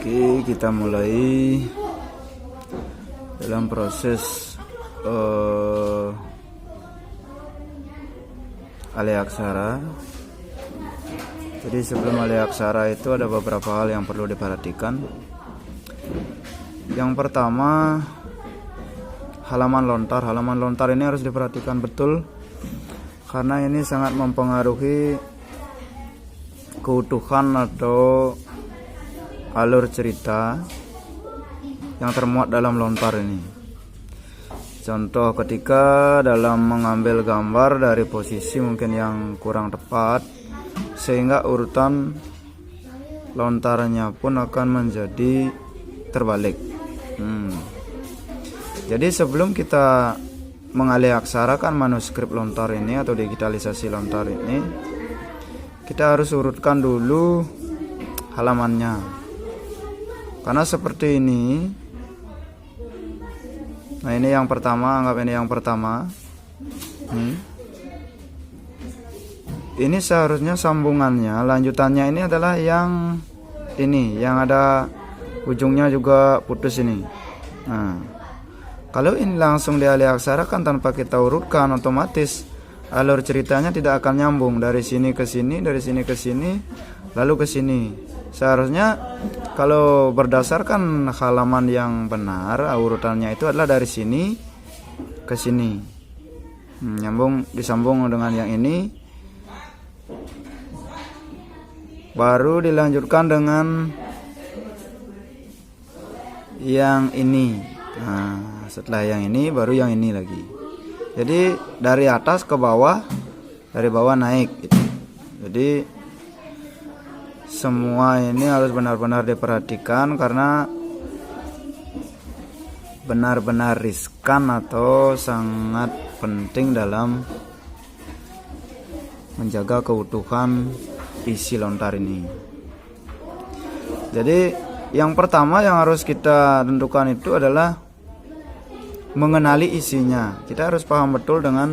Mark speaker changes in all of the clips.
Speaker 1: Oke, kita mulai dalam proses alih aksara. Jadi sebelum alih aksara itu ada beberapa hal yang perlu diperhatikan. Yang pertama, halaman lontar. Halaman lontar ini harus diperhatikan betul karena ini sangat mempengaruhi keutuhan atau alur cerita yang termuat dalam lontar ini. Contoh, ketika dalam mengambil gambar dari posisi mungkin yang kurang tepat, sehingga urutan lontarnya pun akan menjadi terbalik. Jadi sebelum kita mengalih aksarakan manuskrip lontar ini atau digitalisasi lontar ini, kita harus urutkan dulu halamannya. Karena seperti ini. Nah, ini yang pertama, anggap ini yang pertama. Ini seharusnya sambungannya, lanjutannya ini adalah yang ini, yang ada ujungnya juga putus ini. Nah, kalau ini langsung dialih aksarakan tanpa kita urutkan, otomatis alur ceritanya tidak akan nyambung dari sini ke sini, dari sini ke sini, lalu ke sini. Seharusnya kalau berdasarkan halaman yang benar, urutannya itu adalah dari sini ke sini, disambung dengan yang ini, baru dilanjutkan dengan yang ini. Nah, setelah yang ini baru yang ini lagi. Jadi dari atas ke bawah, dari bawah naik gitu. Jadi semua ini harus benar-benar diperhatikan karena benar-benar riskan atau sangat penting dalam menjaga keutuhan isi lontar ini. Jadi yang pertama yang harus kita tentukan itu adalah mengenali isinya. Kita harus paham betul dengan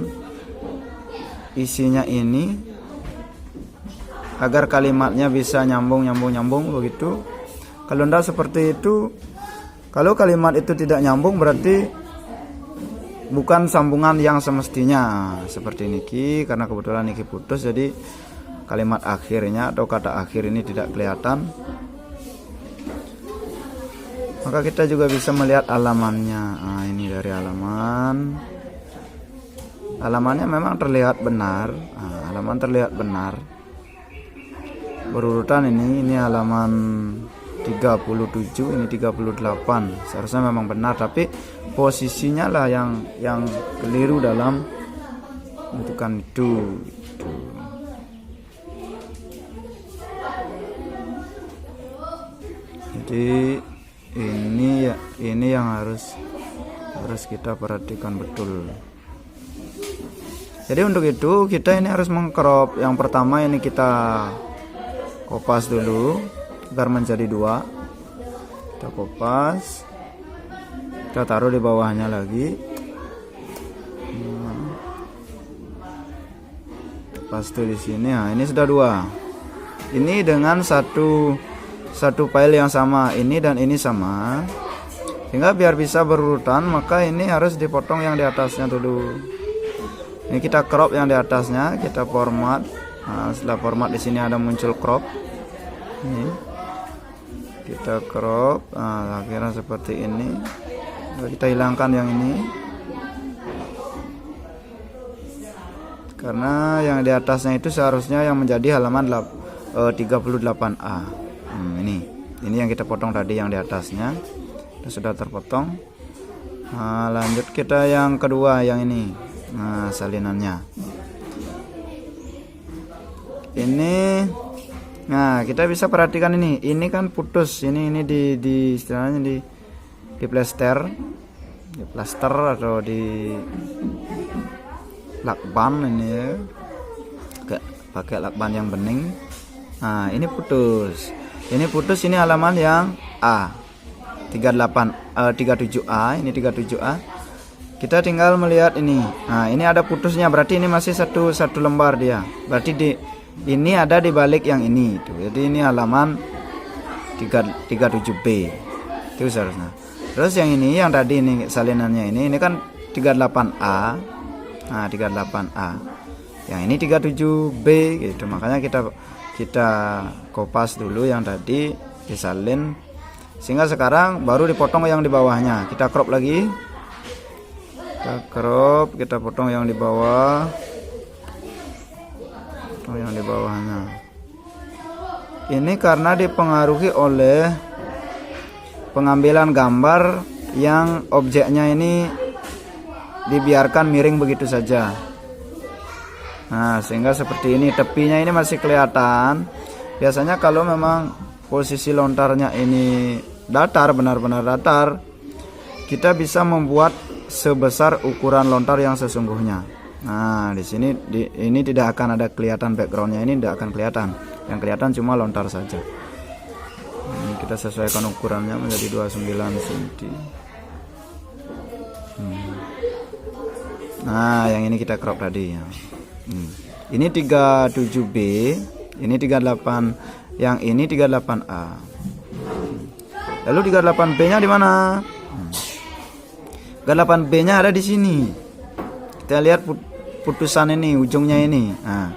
Speaker 1: isinya ini agar kalimatnya bisa nyambung begitu. Kalau tidak seperti itu, kalau kalimat itu tidak nyambung berarti bukan sambungan yang semestinya. Seperti niki, karena kebetulan niki putus, jadi kalimat akhirnya atau kata akhir ini tidak kelihatan. Maka kita juga bisa melihat halamannya. Nah, ini dari halamannya memang terlihat benar. Nah, halaman terlihat benar berurutan. Ini halaman 37, ini 38. Seharusnya memang benar, tapi posisinya lah yang keliru dalam menentukan itu. Jadi ini yang harus kita perhatikan betul. Jadi untuk itu kita ini harus mengcrop. Yang pertama ini kita kopas dulu agar menjadi 2. Kita kopas, kita taruh di bawahnya lagi. Pas itu di sini. Nah, ini sudah 2. Ini dengan satu file yang sama, ini dan ini sama. Sehingga biar bisa berurutan, maka ini harus dipotong yang di atasnya dulu. Ini kita crop yang di atasnya, kita format. Nah, setelah format di sini ada muncul crop. Ini kita crop. Nah, akhirnya seperti ini. Lalu kita hilangkan yang ini. Karena yang di atasnya itu seharusnya yang menjadi halaman 38A. Ini yang kita potong tadi yang di atasnya. Sudah terpotong. Nah, lanjut kita yang kedua, yang ini. Nah, salinannya. Ini, nah kita bisa perhatikan ini kan putus. Ini di istilahnya di plaster atau di lakban ini ya. Pakai lakban yang bening. Nah, ini putus. Ini halaman yang A. 37A, ini 37A. Kita tinggal melihat ini. Nah, ini ada putusnya, berarti ini masih satu lembar dia. Berarti ini ada di balik yang ini tuh. Jadi ini halaman 37B. Itu seharusnya. Terus yang ini, yang tadi ini salinannya ini kan 38A. Nah, 38A. Yang ini 37B gitu. Makanya kita kopas dulu yang tadi disalin, sehingga sekarang baru dipotong yang di bawahnya. Kita crop lagi. Kita potong yang di bawah. Potong yang di bawahnya. Ini karena dipengaruhi oleh pengambilan gambar yang objeknya ini dibiarkan miring begitu saja. Nah, sehingga seperti ini, tepinya ini masih kelihatan. Biasanya kalau memang posisi lontarnya ini datar, benar-benar datar, kita bisa membuat sebesar ukuran lontar yang sesungguhnya. Nah, di sini ini tidak akan ada kelihatan backgroundnya, ini tidak akan kelihatan. Yang kelihatan cuma lontar saja. Ini kita sesuaikan ukurannya menjadi 29 cm. Nah, yang ini kita crop tadi ya. Ini 37B, ini 38, yang ini 38A. Lalu 38B-nya di mana? 38B-nya ada di sini. Kita lihat putusan ini, ujungnya ini. Nah,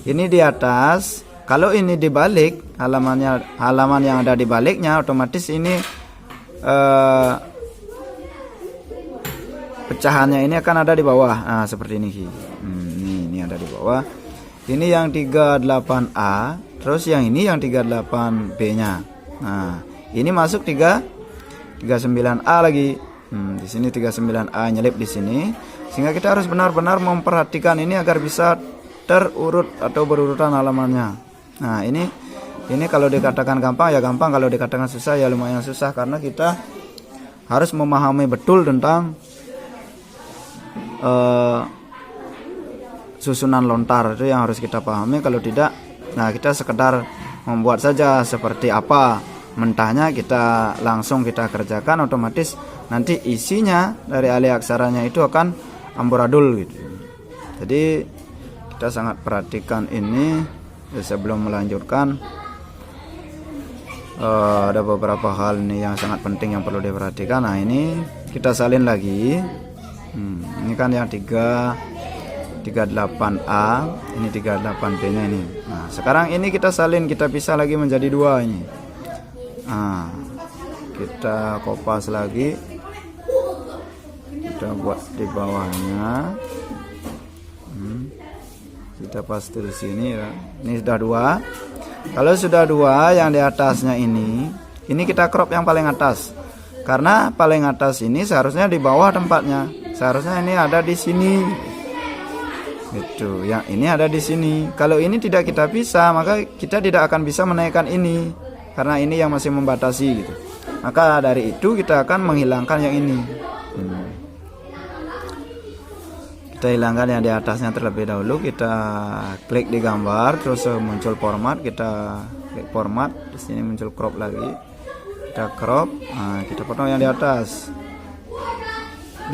Speaker 1: ini di atas. Kalau ini dibalik, halaman yang ada di baliknya, otomatis ini pecahannya ini akan ada di bawah. Nah, seperti ini. Ini ada di bawah. Ini yang 38A, terus yang ini yang 38B-nya. Nah, ini masuk 39A lagi. Di sini 39A nyelip di sini, sehingga kita harus benar-benar memperhatikan ini agar bisa terurut atau berurutan halamannya. Nah, ini kalau dikatakan gampang ya gampang, kalau dikatakan susah ya lumayan susah, karena kita harus memahami betul tentang susunan lontar. Itu yang harus kita pahami. Kalau tidak, nah kita sekedar membuat saja seperti apa mentahnya, kita langsung kita kerjakan, otomatis nanti isinya dari alih aksaranya itu akan amburadul gitu. Jadi kita sangat perhatikan ini sebelum melanjutkan. Ada beberapa hal nih yang sangat penting yang perlu diperhatikan. Nah, ini kita salin lagi. Ini kan yang 38A, ini 38B-nya ini. Nah, sekarang ini kita salin, kita pisah lagi menjadi dua ini. Nah, kita kopas lagi, kita buat di bawahnya. Kita pas di sini ya. Ini sudah dua. Kalau sudah dua, yang di atasnya ini kita crop yang paling atas. Karena paling atas ini seharusnya di bawah tempatnya. Seharusnya ini ada di sini. Gitu. Yang ini ada di sini. Kalau ini tidak kita pisah, maka kita tidak akan bisa menaikkan ini. Karena ini yang masih membatasi gitu. Maka dari itu kita akan menghilangkan yang ini. Kita hilangkan yang di atasnya terlebih dahulu. Kita klik di gambar, terus muncul format, kita klik format. Di sini muncul crop lagi. Kita crop. Nah, kita potong yang di atas.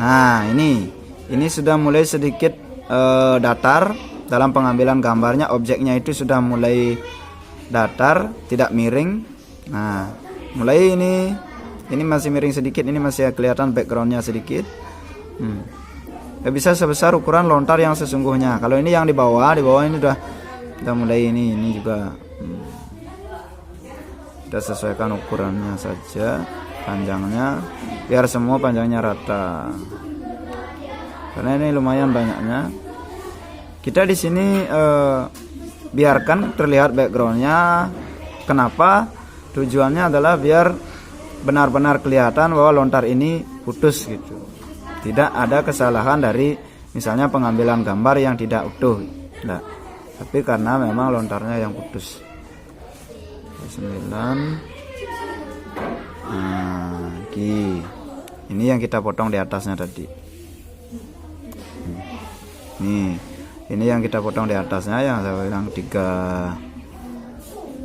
Speaker 1: Nah, ini sudah mulai sedikit datar dalam pengambilan gambarnya. Objeknya itu sudah mulai datar, tidak miring. Nah, mulai ini masih miring sedikit, ini masih kelihatan backgroundnya sedikit. Bisa sebesar ukuran lontar yang sesungguhnya. Kalau ini yang di bawah ini udah mulai ini juga. Kita sesuaikan ukurannya saja, panjangnya, biar semua panjangnya rata. Karena ini lumayan banyaknya. Kita di sini biarkan terlihat backgroundnya. Kenapa? Tujuannya adalah biar benar-benar kelihatan bahwa lontar ini putus gitu. Tidak ada kesalahan dari misalnya pengambilan gambar yang tidak utuh. Nah, tapi karena memang lontarnya yang putus. 9. Nah, ini yang kita potong di atasnya tadi. Ini yang kita potong di atasnya, yang saya bilang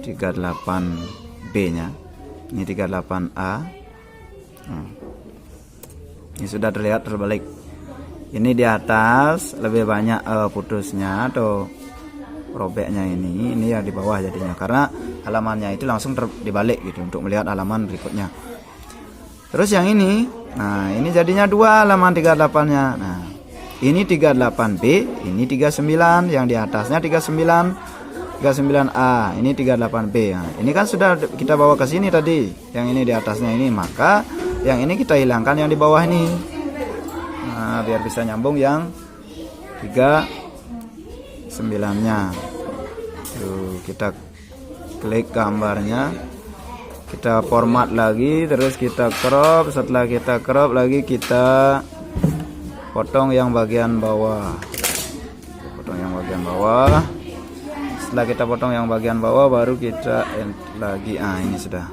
Speaker 1: 38B-nya. Ini 38A. Ini sudah terlihat terbalik. Ini di atas lebih banyak putusnya atau robeknya ini yang di bawah jadinya, karena halamannya itu langsung dibalik gitu untuk melihat halaman berikutnya. Terus yang ini, nah ini jadinya 2 halaman 38-nya. Nah, ini 38B, ini 39, yang di atasnya 39A, ini 38B. Nah, ini kan sudah kita bawa ke sini tadi, yang ini di atasnya ini, maka yang ini kita hilangkan yang di bawah ini. Nah, biar bisa nyambung yang 39-nya. Tuh, kita klik gambarnya. Kita format lagi, terus kita crop. Setelah kita crop lagi, kita potong yang bagian bawah. Potong yang bagian bawah. Setelah kita potong yang bagian bawah, baru kita end lagi. Ini sudah.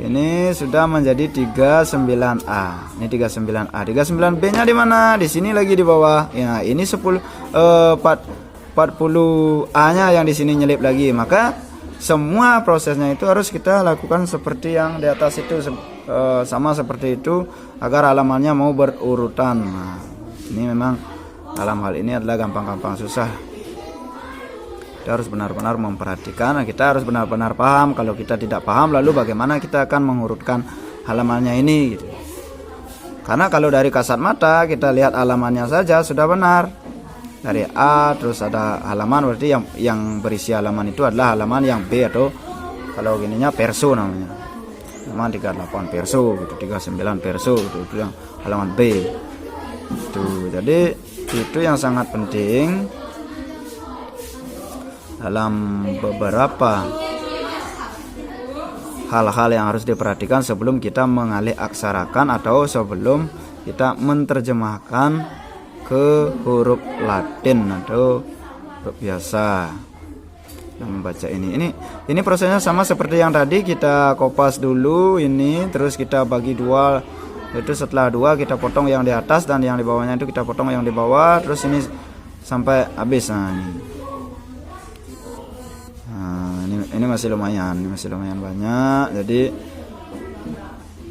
Speaker 1: Ini sudah menjadi 39A. Ini 39A. 39B-nya di mana? Di sini lagi di bawah. Ya, ini 40A-nya yang di sini nyelip lagi. Maka semua prosesnya itu harus kita lakukan seperti yang di atas itu, sama seperti itu, agar halamannya mau berurutan. Nah, ini memang dalam hal ini adalah gampang-gampang susah. Kita harus benar-benar memperhatikan, kita harus benar-benar paham. Kalau kita tidak paham, lalu bagaimana kita akan mengurutkan halamannya ini gitu. Karena kalau dari kasat mata kita lihat halamannya saja sudah benar. Dari A terus ada halaman, berarti yang berisi halaman itu adalah halaman yang B, atau kalau gininya perso namanya, halaman 38 perso gitu, 39 perso gitu, itu yang halaman B itu. Jadi itu yang sangat penting dalam beberapa hal-hal yang harus diperhatikan sebelum kita mengalih aksarakan atau sebelum kita menerjemahkan ke huruf Latin atau huruf biasa yang membaca ini prosesnya sama seperti yang tadi. Kita kopas dulu ini, terus kita bagi 2, itu setelah 2 kita potong yang di atas, dan yang di bawahnya itu kita potong yang di bawah, terus ini sampai habis. Ini masih lumayan, banyak. Jadi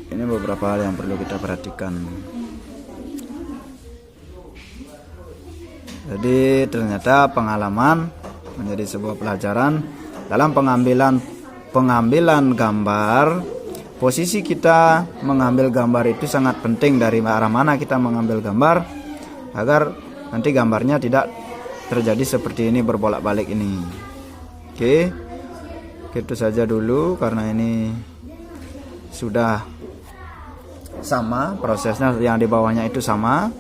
Speaker 1: ini beberapa hal yang perlu kita perhatikan. Jadi ternyata pengalaman menjadi sebuah pelajaran dalam pengambilan gambar. Posisi kita mengambil gambar itu sangat penting, dari arah mana kita mengambil gambar, agar nanti gambarnya tidak terjadi seperti ini, berbolak-balik ini. Oke, gitu saja dulu, karena ini sudah sama prosesnya, yang di bawahnya itu sama.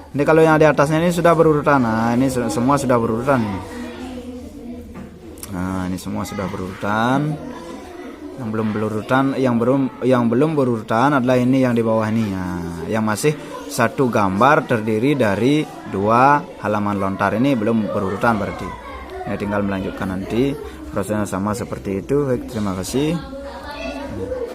Speaker 1: Ini kalau yang di atasnya ini sudah berurutan. Nah, ini semua sudah berurutan ini. Nah, ini semua sudah berurutan. Yang belum berurutan adalah ini yang di bawah ini. Nah, yang masih satu gambar terdiri dari 2 halaman lontar ini belum berurutan berarti. Ya, tinggal melanjutkan nanti prosesnya sama seperti itu. Baik, terima kasih.